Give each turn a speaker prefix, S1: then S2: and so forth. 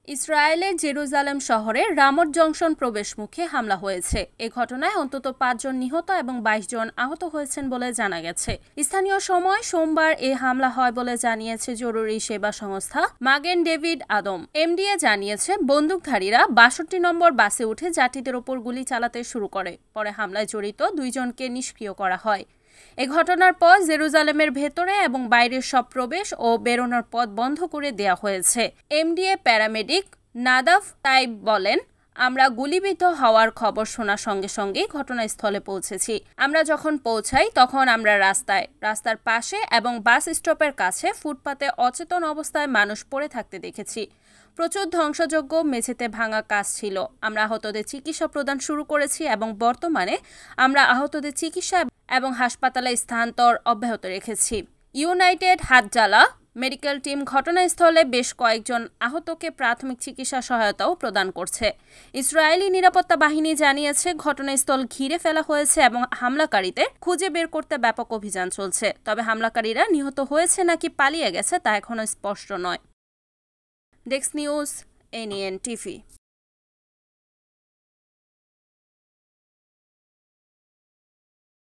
S1: ইসরায়েলের জেরুজালেম শহরে রামট জংশন প্রবেশমুখে হামলা হয়েছে। এ ঘটনায় অন্তত ৫ জন নিহত এবং ২২ জন আহত হয়েছেন বলে জানা গেছে। স্থানীয় সময় সোমবার এ হামলা হয় বলে জানিয়েছে জরুরি সেবা সংস্থা মাগেন ডেভিড আদম। এমডিএ জানিয়েছে, বন্দুকধারীরা ৬২ নম্বর বাসে উঠে যাত্রীদের ওপর গুলি চালাতে শুরু করে। পরে হামলায় জড়িত ২ জনকে নিষ্ক্রিয় করা হয়। এ ঘটনার পর জেরুজালেমের ভেতরে এবং বাইরের সব প্রবেশ ও বেরোনোর পথ বন্ধ করে দেয়া হয়েছে। এমডিএ প্যারামেডিক নাদাফ তাইব বলেন, আমরা গুলিবিদ্ধ হওয়ার খবর শোনার সঙ্গে সঙ্গেই ঘটনাস্থলে পৌঁছেছি। আমরা যখন পৌঁছাই তখন আমরা রাস্তার পাশে এবং বাস স্টপের কাছে ফুটপাতে অচেতন অবস্থায় মানুষ পড়ে থাকতে দেখেছি। প্রচুর ধ্বংসযোগ্য মেঝেতে ভাঙা কাচ ছিল। আমরা আহতদের চিকিৎসা প্রদান শুরু করেছি এবং বর্তমানে আমরা আহতদের চিকিৎসা এবং হাসপাতালে স্থানান্তর অব্যাহত রেখেছি। ইউনাইটেড হাতজালা মেডিকেল টিম ঘটনাস্থলে বেশ কয়েকজন আহতকে প্রাথমিক চিকিৎসা সহায়তাও প্রদান করছে। ইসরায়েলি নিরাপত্তা বাহিনী জানিয়েছে, ঘটনাস্থল ঘিরে ফেলা হয়েছে এবং হামলাকারীদের খুঁজে বের করতে ব্যাপক অভিযান চলছে। তবে হামলাকারীরা নিহত হয়েছে নাকি পালিয়ে গেছে তা এখনো স্পষ্ট নয়। Desk news, NN TV.